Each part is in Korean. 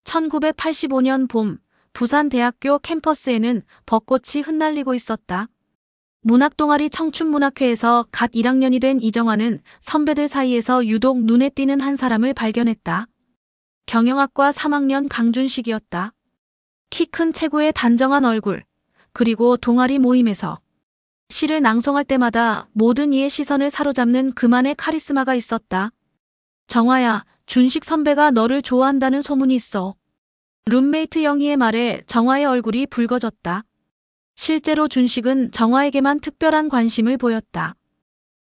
1985년 봄, 부산대학교 캠퍼스에는 벚꽃이 흩날리고 있었다. 문학동아리 청춘문학회에서 갓 1학년이 된 이정환은 선배들 사이에서 유독 눈에 띄는 한 사람을 발견했다. 경영학과 3학년 강준식이었다. 키 큰 체구의 단정한 얼굴, 그리고 동아리 모임에서 시를 낭송할 때마다 모든 이의 시선을 사로잡는 그만의 카리스마가 있었다. 정화야, 준식 선배가 너를 좋아한다는 소문이 있어. 룸메이트 영희의 말에 정화의 얼굴이 붉어졌다. 실제로 준식은 정화에게만 특별한 관심을 보였다.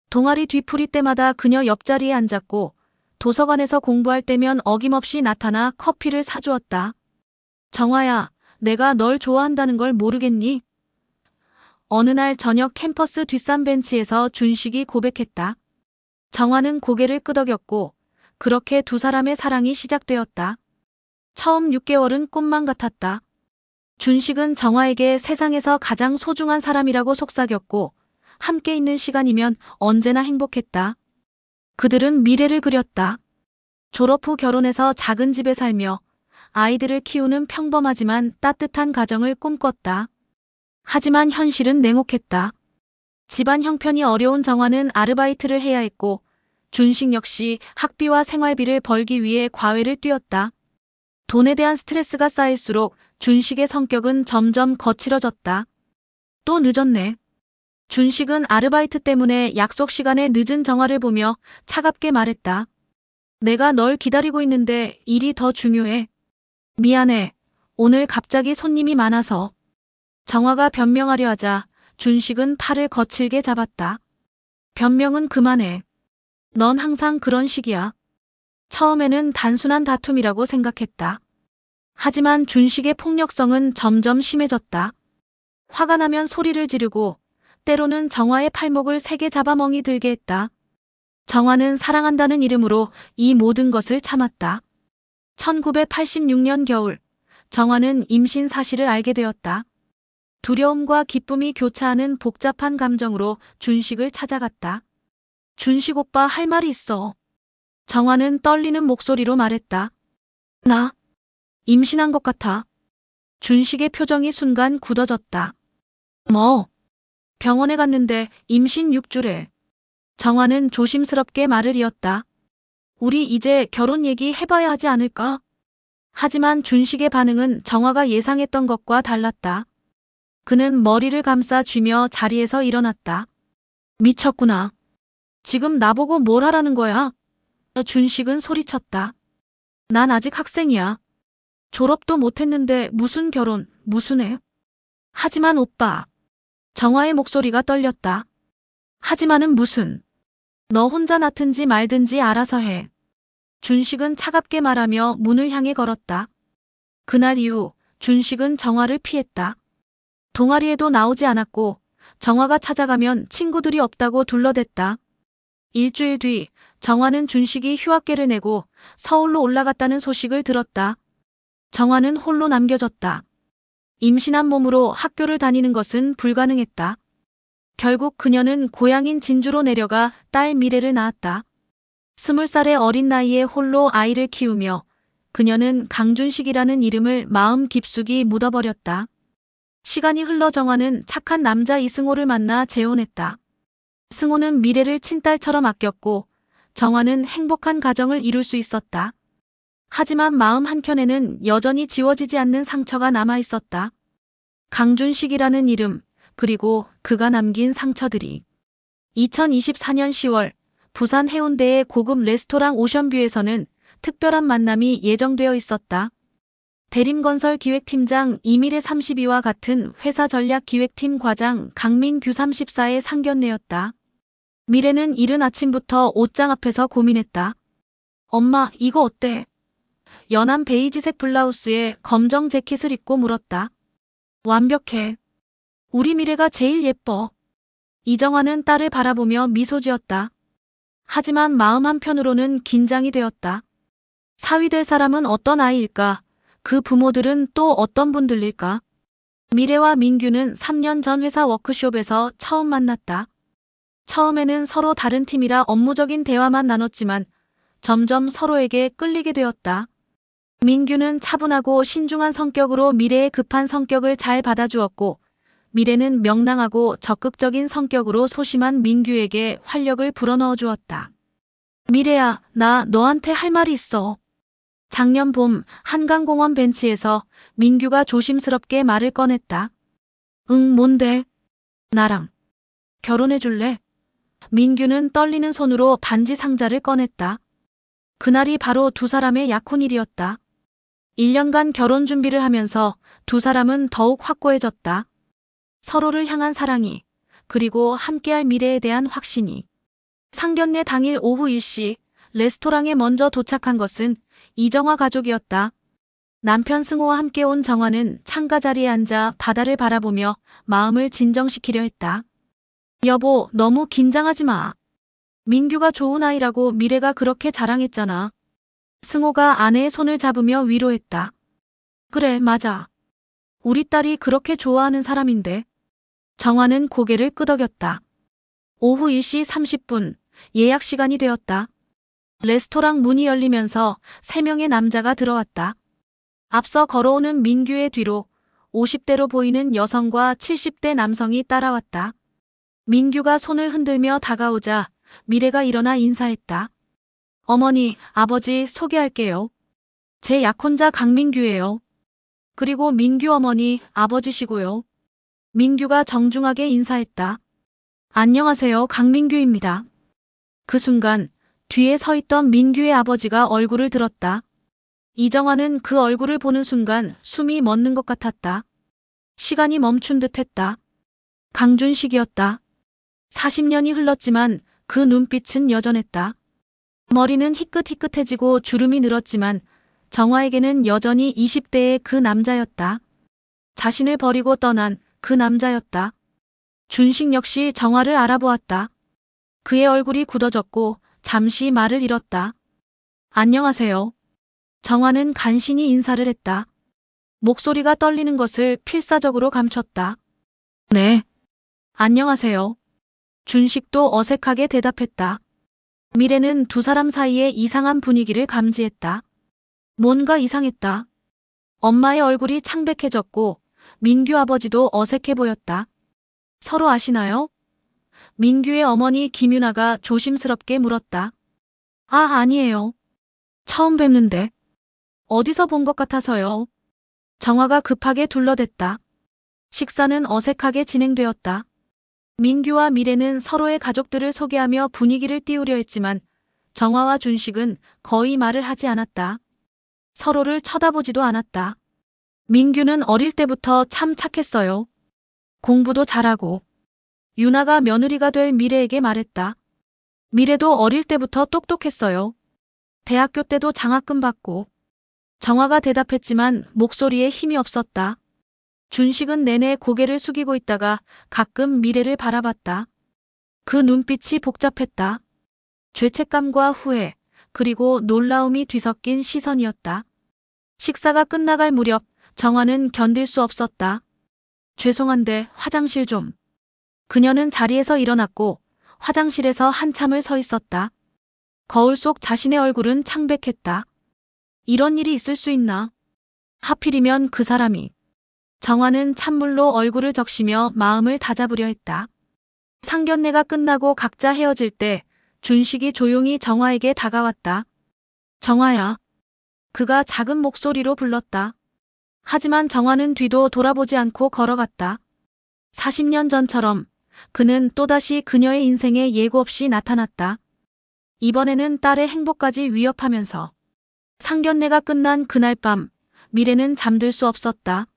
동아리 뒤풀이 때마다 그녀 옆자리에 앉았고 도서관에서 공부할 때면 어김없이 나타나 커피를 사주었다. 정화야, 내가 널 좋아한다는 걸 모르겠니? 어느 날 저녁 캠퍼스 뒷산 벤치에서 준식이 고백했다. 정화는 고개를 끄덕였고 그렇게 두 사람의 사랑이 시작되었다. 처음 6개월은 꿈만 같았다. 준식은 정화에게 세상에서 가장 소중한 사람이라고 속삭였고 함께 있는 시간이면 언제나 행복했다. 그들은 미래를 그렸다. 졸업 후 결혼해서 작은 집에 살며 아이들을 키우는 평범하지만 따뜻한 가정을 꿈꿨다. 하지만 현실은 냉혹했다. 집안 형편이 어려운 정화는 아르바이트를 해야 했고 준식 역시 학비와 생활비를 벌기 위해 과외를 뛰었다. 돈에 대한 스트레스가 쌓일수록 준식의 성격은 점점 거칠어졌다. 또 늦었네. 준식은 아르바이트 때문에 약속 시간에 늦은 정화를 보며 차갑게 말했다. 내가 널 기다리고 있는데 일이 더 중요해. 미안해. 오늘 갑자기 손님이 많아서. 정화가 변명하려 하자 준식은 팔을 거칠게 잡았다. 변명은 그만해. 넌 항상 그런 식이야. 처음에는 단순한 다툼이라고 생각했다. 하지만 준식의 폭력성은 점점 심해졌다. 화가 나면 소리를 지르고 때로는 정화의 팔목을 세게 잡아 멍이 들게 했다. 정화는 사랑한다는 이름으로 이 모든 것을 참았다. 1986년 겨울, 정화는 임신 사실을 알게 되었다. 두려움과 기쁨이 교차하는 복잡한 감정으로 준식을 찾아갔다. 준식 오빠 할 말이 있어. 정화는 떨리는 목소리로 말했다. 나 임신한 것 같아. 준식의 표정이 순간 굳어졌다. 뭐? 병원에 갔는데 임신 6주래. 정화는 조심스럽게 말을 이었다. 우리 이제 결혼 얘기 해봐야 하지 않을까? 하지만 준식의 반응은 정화가 예상했던 것과 달랐다. 그는 머리를 감싸 쥐며 자리에서 일어났다. 미쳤구나. 지금 나보고 뭘 하라는 거야? 준식은 소리쳤다. 난 아직 학생이야. 졸업도 못했는데 무슨 결혼, 무슨 애? 하지만 오빠. 정화의 목소리가 떨렸다. 하지만은 무슨. 너 혼자 낳든지 말든지 알아서 해. 준식은 차갑게 말하며 문을 향해 걸었다. 그날 이후 준식은 정화를 피했다. 동아리에도 나오지 않았고 정화가 찾아가면 친구들이 없다고 둘러댔다. 일주일 뒤 정화는 준식이 휴학계를 내고 서울로 올라갔다는 소식을 들었다. 정화는 홀로 남겨졌다. 임신한 몸으로 학교를 다니는 것은 불가능했다. 결국 그녀는 고향인 진주로 내려가 딸 미래를 낳았다. 20살의 어린 나이에 홀로 아이를 키우며 그녀는 강준식이라는 이름을 마음 깊숙이 묻어버렸다. 시간이 흘러 정화는 착한 남자 이승호를 만나 재혼했다. 승호는 미래를 친딸처럼 아꼈고 정화는 행복한 가정을 이룰 수 있었다. 하지만 마음 한켠에는 여전히 지워지지 않는 상처가 남아 있었다. 강준식이라는 이름, 그리고 그가 남긴 상처들이. 2024년 10월, 부산 해운대의 고급 레스토랑 오션뷰에서는 특별한 만남이 예정되어 있었다. 대림건설 기획팀장 이미래 32와 같은 회사 전략기획팀 과장 강민규 34의 상견례였다. 미래는 이른 아침부터 옷장 앞에서 고민했다. 엄마, 이거 어때? 연한 베이지색 블라우스에 검정 재킷을 입고 물었다. 완벽해. 우리 미래가 제일 예뻐. 이정화는 딸을 바라보며 미소 지었다. 하지만 마음 한편으로는 긴장이 되었다. 사위 될 사람은 어떤 아이일까? 그 부모들은 또 어떤 분들일까? 미래와 민규는 3년 전 회사 워크숍에서 처음 만났다. 처음에는 서로 다른 팀이라 업무적인 대화만 나눴지만 점점 서로에게 끌리게 되었다. 민규는 차분하고 신중한 성격으로 미래의 급한 성격을 잘 받아주었고, 미래는 명랑하고 적극적인 성격으로 소심한 민규에게 활력을 불어넣어 주었다. 미래야, 나 너한테 할 말이 있어. 작년 봄 한강공원 벤치에서 민규가 조심스럽게 말을 꺼냈다. 응, 뭔데? 나랑 결혼해 줄래? 민규는 떨리는 손으로 반지 상자를 꺼냈다. 그날이 바로 두 사람의 약혼일이었다. 1년간 결혼 준비를 하면서 두 사람은 더욱 확고해졌다. 서로를 향한 사랑이, 그리고 함께할 미래에 대한 확신이. 상견례 당일 오후 1시, 레스토랑에 먼저 도착한 것은 이정화 가족이었다. 남편 승호와 함께 온 정화는 창가 자리에 앉아 바다를 바라보며 마음을 진정시키려 했다. 여보, 너무 긴장하지 마. 민규가 좋은 아이라고 미래가 그렇게 자랑했잖아. 승호가 아내의 손을 잡으며 위로했다. 그래, 맞아. 우리 딸이 그렇게 좋아하는 사람인데. 정화는 고개를 끄덕였다. 오후 1시 30분, 예약 시간이 되었다. 레스토랑 문이 열리면서 3명의 남자가 들어왔다. 앞서 걸어오는 민규의 뒤로 50대로 보이는 여성과 70대 남성이 따라왔다. 민규가 손을 흔들며 다가오자 미래가 일어나 인사했다. 어머니, 아버지 소개할게요. 제 약혼자 강민규예요. 그리고 민규 어머니, 아버지시고요. 민규가 정중하게 인사했다. 안녕하세요, 강민규입니다. 그 순간 뒤에 서 있던 민규의 아버지가 얼굴을 들었다. 이정화는 그 얼굴을 보는 순간 숨이 멎는 것 같았다. 시간이 멈춘 듯 했다. 강준식이었다. 40년이 흘렀지만 그 눈빛은 여전했다. 머리는 희끗희끗해지고 주름이 늘었지만 정화에게는 여전히 20대의 그 남자였다. 자신을 버리고 떠난 그 남자였다. 준식 역시 정화를 알아보았다. 그의 얼굴이 굳어졌고 잠시 말을 잃었다. 안녕하세요. 정화는 간신히 인사를 했다. 목소리가 떨리는 것을 필사적으로 감췄다. 네. 안녕하세요. 준식도 어색하게 대답했다. 미래는 두 사람 사이에 이상한 분위기를 감지했다. 뭔가 이상했다. 엄마의 얼굴이 창백해졌고 민규 아버지도 어색해 보였다. 서로 아시나요? 민규의 어머니 김유나가 조심스럽게 물었다. 아, 아니에요. 처음 뵙는데. 어디서 본 것 같아서요. 정화가 급하게 둘러댔다. 식사는 어색하게 진행되었다. 민규와 미래는 서로의 가족들을 소개하며 분위기를 띄우려 했지만 정화와 준식은 거의 말을 하지 않았다. 서로를 쳐다보지도 않았다. 민규는 어릴 때부터 참 착했어요. 공부도 잘하고. 유나가 며느리가 될 미래에게 말했다. 미래도 어릴 때부터 똑똑했어요. 대학교 때도 장학금 받고. 정화가 대답했지만 목소리에 힘이 없었다. 준식은 내내 고개를 숙이고 있다가 가끔 미래를 바라봤다. 그 눈빛이 복잡했다. 죄책감과 후회, 그리고 놀라움이 뒤섞인 시선이었다. 식사가 끝나갈 무렵 정화는 견딜 수 없었다. 죄송한데 화장실 좀. 그녀는 자리에서 일어났고 화장실에서 한참을 서 있었다. 거울 속 자신의 얼굴은 창백했다. 이런 일이 있을 수 있나? 하필이면 그 사람이. 정화는 찬물로 얼굴을 적시며 마음을 다잡으려 했다. 상견례가 끝나고 각자 헤어질 때 준식이 조용히 정화에게 다가왔다. 정화야. 그가 작은 목소리로 불렀다. 하지만 정화는 뒤도 돌아보지 않고 걸어갔다. 40년 전처럼 그는 또다시 그녀의 인생에 예고 없이 나타났다. 이번에는 딸의 행복까지 위협하면서. 상견례가 끝난 그날 밤, 미래는 잠들 수 없었다.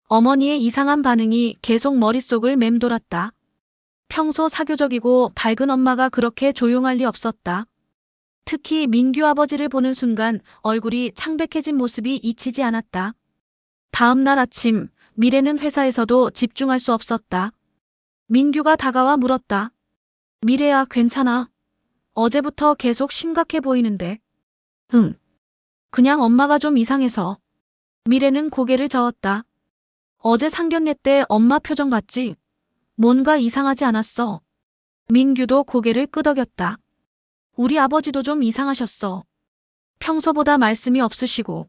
어머니의 이상한 반응이 계속 머릿속을 맴돌았다. 평소 사교적이고 밝은 엄마가 그렇게 조용할 리 없었다. 특히 민규 아버지를 보는 순간 얼굴이 창백해진 모습이 잊히지 않았다. 다음 날 아침, 미래는 회사에서도 집중할 수 없었다. 민규가 다가와 물었다. 미래야, 괜찮아? 어제부터 계속 심각해 보이는데. 응. 그냥 엄마가 좀 이상해서. 미래는 고개를 저었다. 어제 상견례 때 엄마 표정 봤지? 뭔가 이상하지 않았어. 민규도 고개를 끄덕였다. 우리 아버지도 좀 이상하셨어. 평소보다 말씀이 없으시고.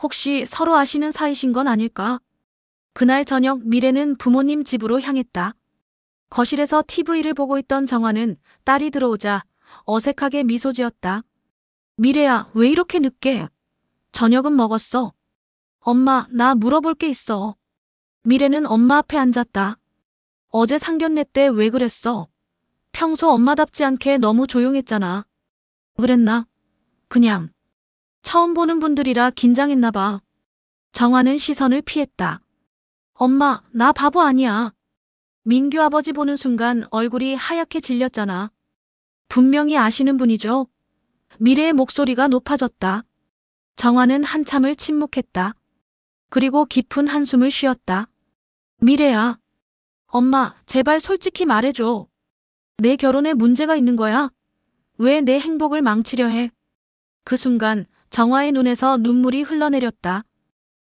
혹시 서로 아시는 사이신 건 아닐까? 그날 저녁 미래는 부모님 집으로 향했다. 거실에서 TV를 보고 있던 정화는 딸이 들어오자 어색하게 미소 지었다. 미래야, 왜 이렇게 늦게? 저녁은 먹었어. 엄마, 나 물어볼 게 있어. 미래는 엄마 앞에 앉았다. 어제 상견례 때 왜 그랬어? 평소 엄마답지 않게 너무 조용했잖아. 그랬나? 그냥. 처음 보는 분들이라 긴장했나 봐. 정화는 시선을 피했다. 엄마, 나 바보 아니야. 민규 아버지 보는 순간 얼굴이 하얗게 질렸잖아. 분명히 아시는 분이죠. 미래의 목소리가 높아졌다. 정화는 한참을 침묵했다. 그리고 깊은 한숨을 쉬었다. 미래야. 엄마, 제발 솔직히 말해줘. 내 결혼에 문제가 있는 거야? 왜 내 행복을 망치려 해? 그 순간 정화의 눈에서 눈물이 흘러내렸다.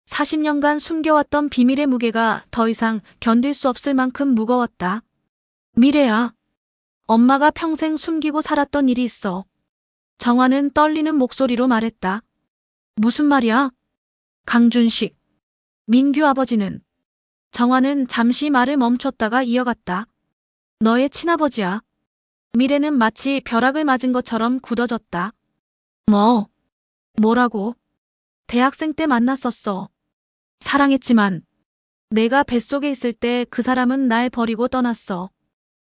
40년간 숨겨왔던 비밀의 무게가 더 이상 견딜 수 없을 만큼 무거웠다. 미래야. 엄마가 평생 숨기고 살았던 일이 있어. 정화는 떨리는 목소리로 말했다. 무슨 말이야? 강준식. 민규 아버지는. 정화는 잠시 말을 멈췄다가 이어갔다. 너의 친아버지야. 미래는 마치 벼락을 맞은 것처럼 굳어졌다. 뭐라고? 대학생 때 만났었어. 사랑했지만 내가 뱃속에 있을 때 그 사람은 날 버리고 떠났어.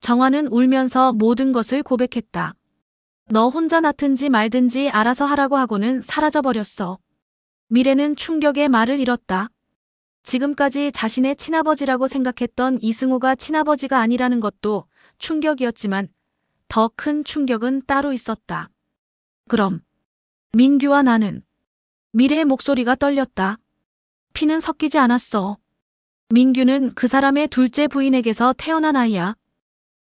정화는 울면서 모든 것을 고백했다. 너 혼자 낳든지 말든지 알아서 하라고 하고는 사라져버렸어. 미래는 충격에 말을 잃었다. 지금까지 자신의 친아버지라고 생각했던 이승호가 친아버지가 아니라는 것도 충격이었지만 더 큰 충격은 따로 있었다. 그럼 민규와 나는. 미래의 목소리가 떨렸다. 피는 섞이지 않았어. 민규는 그 사람의 둘째 부인에게서 태어난 아이야.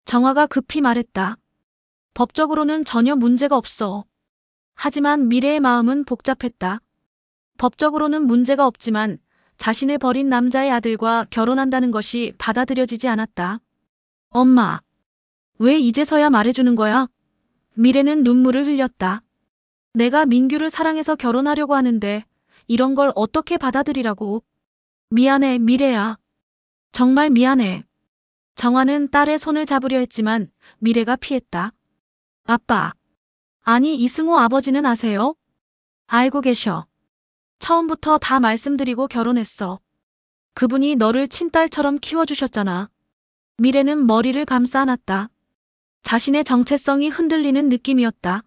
정화가 급히 말했다. 법적으로는 전혀 문제가 없어. 하지만 미래의 마음은 복잡했다. 법적으로는 문제가 없지만 자신을 버린 남자의 아들과 결혼한다는 것이 받아들여지지 않았다. 엄마, 왜 이제서야 말해주는 거야? 미래는 눈물을 흘렸다. 내가 민규를 사랑해서 결혼하려고 하는데 이런 걸 어떻게 받아들이라고. 미안해, 미래야. 정말 미안해. 정화는 딸의 손을 잡으려 했지만 미래가 피했다. 아빠. 아니, 이승호 아버지는 아세요? 알고 계셔. 처음부터 다 말씀드리고 결혼했어. 그분이 너를 친딸처럼 키워주셨잖아. 미래는 머리를 감싸 안았다. 자신의 정체성이 흔들리는 느낌이었다.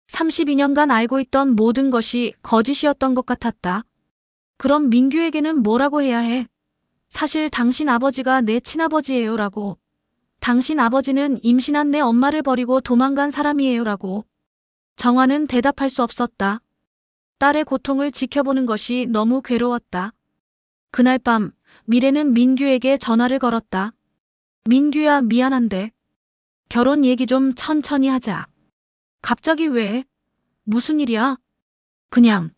32년간 알고 있던 모든 것이 거짓이었던 것 같았다. 그럼 민규에게는 뭐라고 해야 해? 사실 당신 아버지가 내 친아버지예요 라고. 당신 아버지는 임신한 내 엄마를 버리고 도망간 사람이에요 라고. 정화는 대답할 수 없었다. 딸의 고통을 지켜보는 것이 너무 괴로웠다. 그날 밤 미래는 민규에게 전화를 걸었다. 민규야, 미안한데 결혼 얘기 좀 천천히 하자. 갑자기 왜? 무슨 일이야? 그냥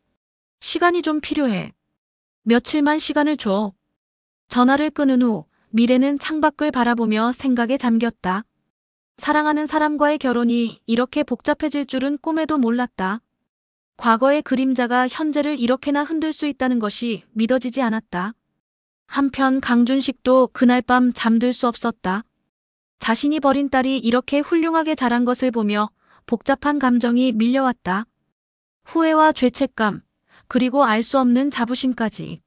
시간이 좀 필요해. 며칠만 시간을 줘. 전화를 끊은 후 미래는 창밖을 바라보며 생각에 잠겼다. 사랑하는 사람과의 결혼이 이렇게 복잡해질 줄은 꿈에도 몰랐다. 과거의 그림자가 현재를 이렇게나 흔들 수 있다는 것이 믿어지지 않았다. 한편 강준식도 그날 밤 잠들 수 없었다. 자신이 버린 딸이 이렇게 훌륭하게 자란 것을 보며 복잡한 감정이 밀려왔다. 후회와 죄책감, 그리고 알 수 없는 자부심까지.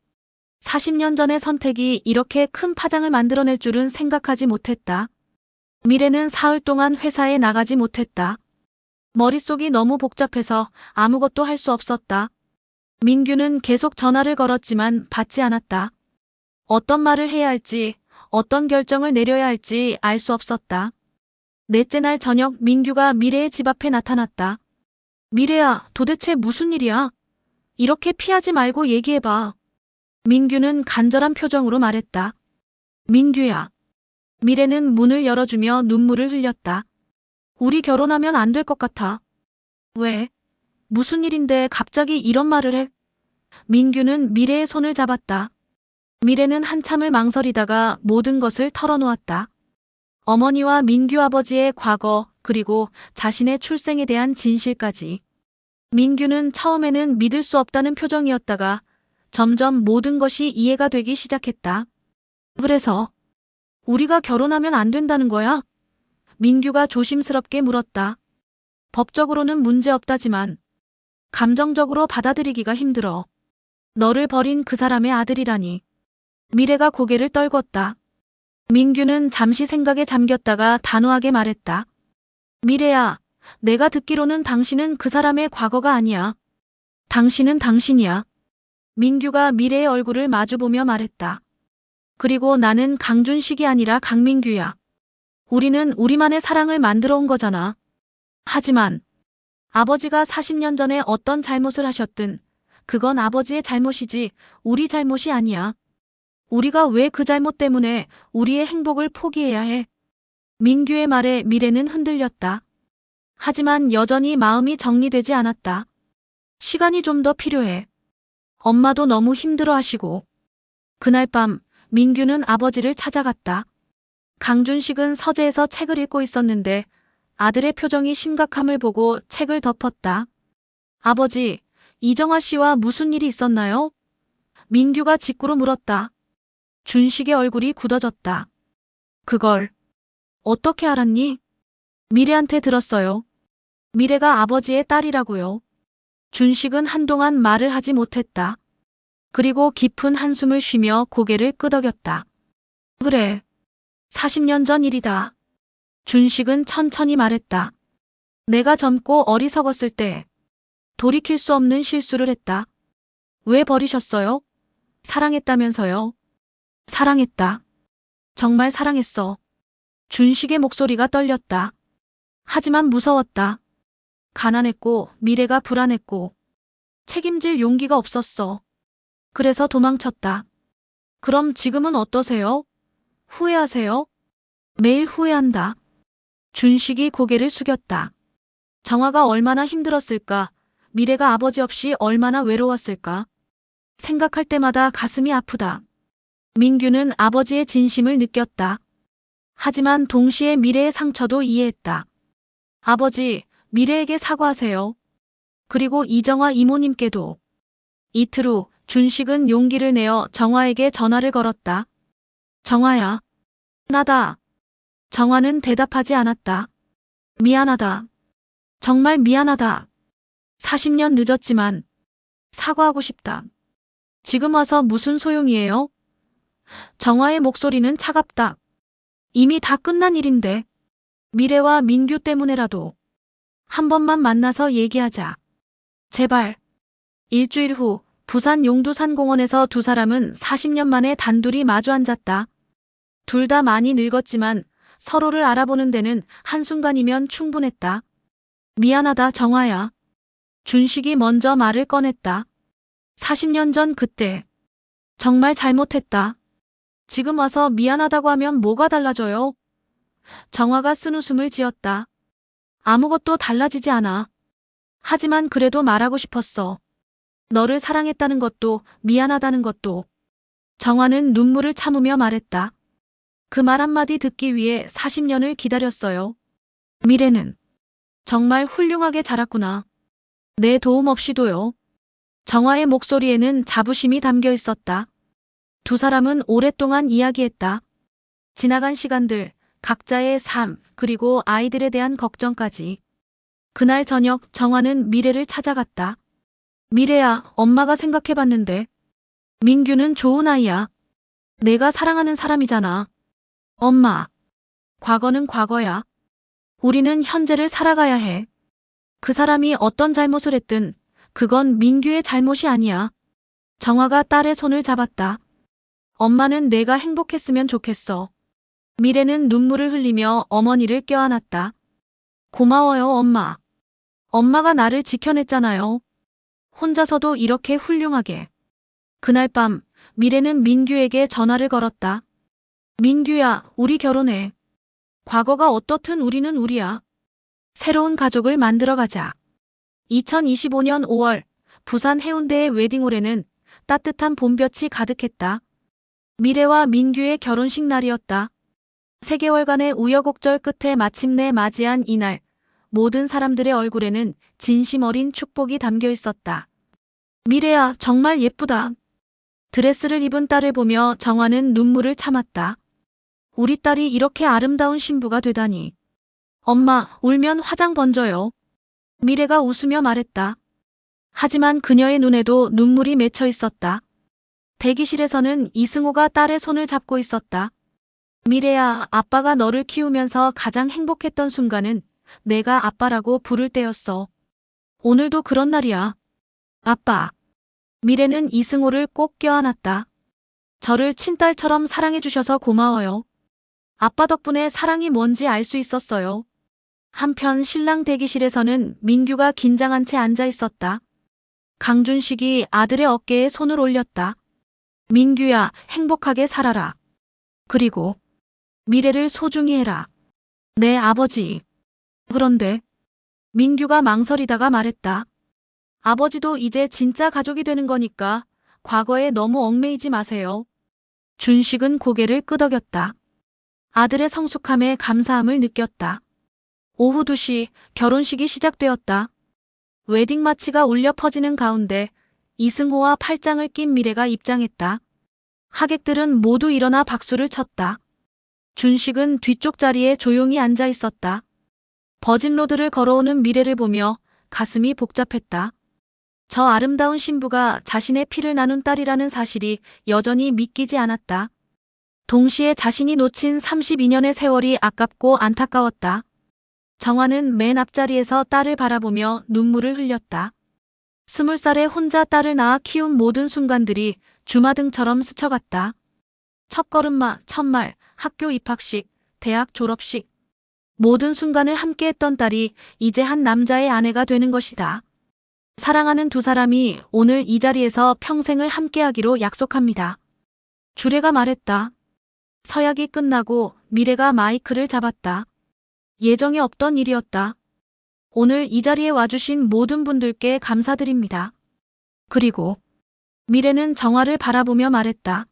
40년 전의 선택이 이렇게 큰 파장을 만들어낼 줄은 생각하지 못했다. 미래는 사흘 동안 회사에 나가지 못했다. 머릿속이 너무 복잡해서 아무것도 할 수 없었다. 민규는 계속 전화를 걸었지만 받지 않았다. 어떤 말을 해야 할지, 어떤 결정을 내려야 할지 알 수 없었다. 넷째 날 저녁 민규가 미래의 집 앞에 나타났다. 미래야, 도대체 무슨 일이야? 이렇게 피하지 말고 얘기해봐. 민규는 간절한 표정으로 말했다. 민규야. 미래는 문을 열어주며 눈물을 흘렸다. 우리 결혼하면 안 될 것 같아. 왜? 무슨 일인데 갑자기 이런 말을 해? 민규는 미래의 손을 잡았다. 미래는 한참을 망설이다가 모든 것을 털어놓았다. 어머니와 민규 아버지의 과거, 그리고 자신의 출생에 대한 진실까지. 민규는 처음에는 믿을 수 없다는 표정이었다가 점점 모든 것이 이해가 되기 시작했다. 그래서 우리가 결혼하면 안 된다는 거야? 민규가 조심스럽게 물었다. 법적으로는 문제 없다지만 감정적으로 받아들이기가 힘들어. 너를 버린 그 사람의 아들이라니. 미래가 고개를 떨궜다. 민규는 잠시 생각에 잠겼다가 단호하게 말했다. 미래야, 내가 듣기로는 당신은 그 사람의 과거가 아니야. 당신은 당신이야. 민규가 미래의 얼굴을 마주보며 말했다. 그리고 나는 강준식이 아니라 강민규야. 우리는 우리만의 사랑을 만들어 온 거잖아. 하지만 아버지가 40년 전에 어떤 잘못을 하셨든 그건 아버지의 잘못이지 우리 잘못이 아니야. 우리가 왜 그 잘못 때문에 우리의 행복을 포기해야 해? 민규의 말에 미래는 흔들렸다. 하지만 여전히 마음이 정리되지 않았다. 시간이 좀 더 필요해. 엄마도 너무 힘들어 하시고. 그날 밤 민규는 아버지를 찾아갔다. 강준식은 서재에서 책을 읽고 있었는데 아들의 표정이 심각함을 보고 책을 덮었다. 아버지, 이정아 씨와 무슨 일이 있었나요? 민규가 직구로 물었다. 준식의 얼굴이 굳어졌다. 그걸 어떻게 알았니? 미래한테 들었어요. 미래가 아버지의 딸이라고요. 준식은 한동안 말을 하지 못했다. 그리고 깊은 한숨을 쉬며 고개를 끄덕였다. 그래. 40년 전 일이다. 준식은 천천히 말했다. 내가 젊고 어리석었을 때 돌이킬 수 없는 실수를 했다. 왜 버리셨어요? 사랑했다면서요. 사랑했다. 정말 사랑했어. 준식의 목소리가 떨렸다. 하지만 무서웠다. 가난했고 미래가 불안했고 책임질 용기가 없었어. 그래서 도망쳤다. 그럼 지금은 어떠세요? 후회하세요? 매일 후회한다. 준식이 고개를 숙였다. 정화가 얼마나 힘들었을까? 미래가 아버지 없이 얼마나 외로웠을까? 생각할 때마다 가슴이 아프다. 민규는 아버지의 진심을 느꼈다. 하지만 동시에 미래의 상처도 이해했다. 아버지, 미래에게 사과하세요. 그리고 이정화 이모님께도. 이틀 후 준식은 용기를 내어 정화에게 전화를 걸었다. 정화야. 나다. 정화는 대답하지 않았다. 미안하다. 정말 미안하다. 40년 늦었지만 사과하고 싶다. 지금 와서 무슨 소용이에요? 정화의 목소리는 차갑다. 이미 다 끝난 일인데. 미래와 민규 때문에라도 한 번만 만나서 얘기하자. 제발. 일주일 후 부산 용두산공원에서 두 사람은 40년 만에 단둘이 마주 앉았다. 둘 다 많이 늙었지만 서로를 알아보는 데는 한순간이면 충분했다. 미안하다, 정화야. 준식이 먼저 말을 꺼냈다. 40년 전 그때. 정말 잘못했다. 지금 와서 미안하다고 하면 뭐가 달라져요? 정화가 쓴웃음을 지었다. 아무것도 달라지지 않아. 하지만 그래도 말하고 싶었어. 너를 사랑했다는 것도 미안하다는 것도. 정화는 눈물을 참으며 말했다. 그 말 한마디 듣기 위해 40년을 기다렸어요. 미래는 정말 훌륭하게 자랐구나. 내 도움 없이도요. 정화의 목소리에는 자부심이 담겨 있었다. 두 사람은 오랫동안 이야기했다. 지나간 시간들, 각자의 삶, 그리고 아이들에 대한 걱정까지. 그날 저녁 정화는 미래를 찾아갔다. 미래야, 엄마가 생각해봤는데. 민규는 좋은 아이야. 내가 사랑하는 사람이잖아. 엄마, 과거는 과거야. 우리는 현재를 살아가야 해. 그 사람이 어떤 잘못을 했든 그건 민규의 잘못이 아니야. 정화가 딸의 손을 잡았다. 엄마는 내가 행복했으면 좋겠어. 미래는 눈물을 흘리며 어머니를 껴안았다. 고마워요, 엄마. 엄마가 나를 지켜냈잖아요. 혼자서도 이렇게 훌륭하게. 그날 밤 미래는 민규에게 전화를 걸었다. 민규야, 우리 결혼해. 과거가 어떻든 우리는 우리야. 새로운 가족을 만들어가자. 2025년 5월 부산 해운대의 웨딩홀에는 따뜻한 봄볕이 가득했다. 미래와 민규의 결혼식 날이었다. 3개월간의 우여곡절 끝에 마침내 맞이한 이날, 모든 사람들의 얼굴에는 진심 어린 축복이 담겨 있었다. 미래야, 정말 예쁘다. 드레스를 입은 딸을 보며 정화는 눈물을 참았다. 우리 딸이 이렇게 아름다운 신부가 되다니. 엄마, 울면 화장 번져요. 미래가 웃으며 말했다. 하지만 그녀의 눈에도 눈물이 맺혀 있었다. 대기실에서는 이승호가 딸의 손을 잡고 있었다. 미래야, 아빠가 너를 키우면서 가장 행복했던 순간은 내가 아빠라고 부를 때였어. 오늘도 그런 날이야. 아빠. 미래는 이승호를 꼭 껴안았다. 저를 친딸처럼 사랑해주셔서 고마워요. 아빠 덕분에 사랑이 뭔지 알 수 있었어요. 한편 신랑 대기실에서는 민규가 긴장한 채 앉아 있었다. 강준식이 아들의 어깨에 손을 올렸다. 민규야, 행복하게 살아라. 그리고 미래를 소중히 해라. 네, 아버지. 그런데 민규가 망설이다가 말했다. 아버지도 이제 진짜 가족이 되는 거니까 과거에 너무 얽매이지 마세요. 준식은 고개를 끄덕였다. 아들의 성숙함에 감사함을 느꼈다. 오후 2시 결혼식이 시작되었다. 웨딩 마치가 울려 퍼지는 가운데 이승호와 팔짱을 낀 미래가 입장했다. 하객들은 모두 일어나 박수를 쳤다. 준식은 뒤쪽 자리에 조용히 앉아 있었다. 버진로드를 걸어오는 미래를 보며 가슴이 복잡했다. 저 아름다운 신부가 자신의 피를 나눈 딸이라는 사실이 여전히 믿기지 않았다. 동시에 자신이 놓친 32년의 세월이 아깝고 안타까웠다. 정화는 맨 앞자리에서 딸을 바라보며 눈물을 흘렸다. 20살에 혼자 딸을 낳아 키운 모든 순간들이 주마등처럼 스쳐갔다. 첫걸음마, 첫말, 학교 입학식, 대학 졸업식. 모든 순간을 함께했던 딸이 이제 한 남자의 아내가 되는 것이다. 사랑하는 두 사람이 오늘 이 자리에서 평생을 함께하기로 약속합니다. 주례가 말했다. 서약이 끝나고 미래가 마이크를 잡았다. 예정에 없던 일이었다. 오늘 이 자리에 와주신 모든 분들께 감사드립니다. 그리고 미래는 정화를 바라보며 말했다.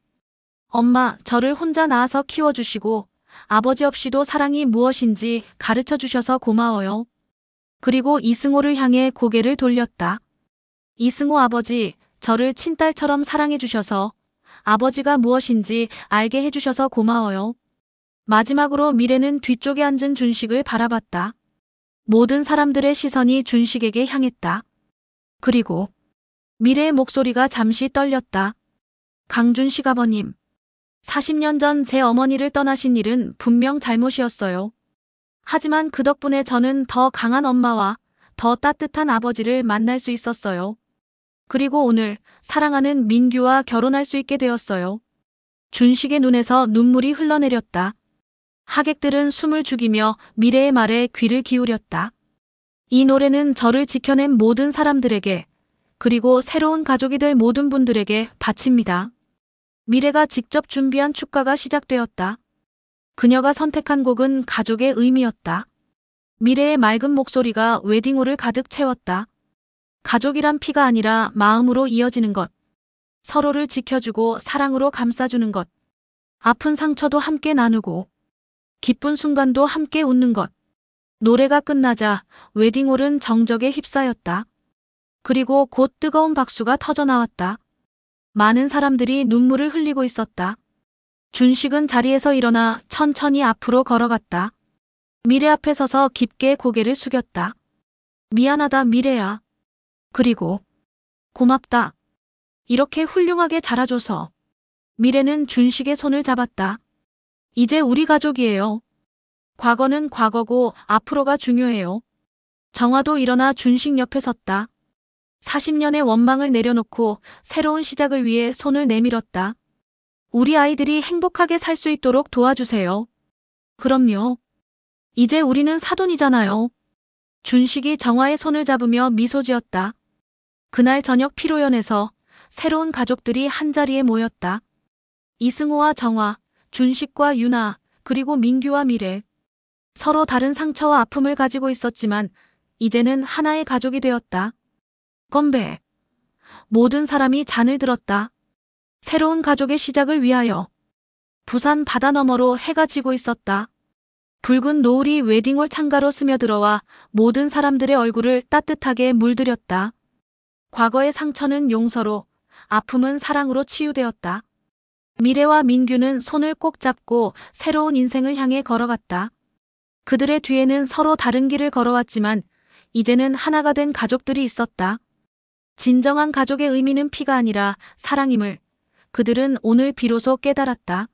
엄마, 저를 혼자 낳아서 키워주시고 아버지 없이도 사랑이 무엇인지 가르쳐 주셔서 고마워요. 그리고 이승호를 향해 고개를 돌렸다. 이승호 아버지, 저를 친딸처럼 사랑해 주셔서 아버지가 무엇인지 알게 해주셔서 고마워요. 마지막으로 미래는 뒤쪽에 앉은 준식을 바라봤다. 모든 사람들의 시선이 준식에게 향했다. 그리고 미래의 목소리가 잠시 떨렸다. 강준식 아버님, 40년 전 제 어머니를 떠나신 일은 분명 잘못이었어요. 하지만 그 덕분에 저는 더 강한 엄마와 더 따뜻한 아버지를 만날 수 있었어요. 그리고 오늘 사랑하는 민규와 결혼할 수 있게 되었어요. 준식의 눈에서 눈물이 흘러내렸다. 하객들은 숨을 죽이며 미래의 말에 귀를 기울였다. 이 노래는 저를 지켜낸 모든 사람들에게, 그리고 새로운 가족이 될 모든 분들에게 바칩니다. 미래가 직접 준비한 축가가 시작되었다. 그녀가 선택한 곡은 가족의 의미였다. 미래의 맑은 목소리가 웨딩홀을 가득 채웠다. 가족이란 피가 아니라 마음으로 이어지는 것. 서로를 지켜주고 사랑으로 감싸주는 것. 아픈 상처도 함께 나누고 기쁜 순간도 함께 웃는 것. 노래가 끝나자 웨딩홀은 정적에 휩싸였다. 그리고 곧 뜨거운 박수가 터져나왔다. 많은 사람들이 눈물을 흘리고 있었다. 준식은 자리에서 일어나 천천히 앞으로 걸어갔다. 미래 앞에 서서 깊게 고개를 숙였다. 미안하다, 미래야. 그리고 고맙다. 이렇게 훌륭하게 자라줘서. 미래는 준식의 손을 잡았다. 이제 우리 가족이에요. 과거는 과거고 앞으로가 중요해요. 정화도 일어나 준식 옆에 섰다. 40년의 원망을 내려놓고 새로운 시작을 위해 손을 내밀었다. 우리 아이들이 행복하게 살 수 있도록 도와주세요. 그럼요. 이제 우리는 사돈이잖아요. 준식이 정화의 손을 잡으며 미소 지었다. 그날 저녁 피로연에서 새로운 가족들이 한자리에 모였다. 이승호와 정화, 준식과 유나, 그리고 민규와 미래. 서로 다른 상처와 아픔을 가지고 있었지만 이제는 하나의 가족이 되었다. 건배. 모든 사람이 잔을 들었다. 새로운 가족의 시작을 위하여. 부산 바다 너머로 해가 지고 있었다. 붉은 노을이 웨딩홀 창가로 스며들어와 모든 사람들의 얼굴을 따뜻하게 물들였다. 과거의 상처는 용서로, 아픔은 사랑으로 치유되었다. 미래와 민규는 손을 꼭 잡고 새로운 인생을 향해 걸어갔다. 그들의 뒤에는 서로 다른 길을 걸어왔지만 이제는 하나가 된 가족들이 있었다. 진정한 가족의 의미는 피가 아니라 사랑임을 그들은 오늘 비로소 깨달았다.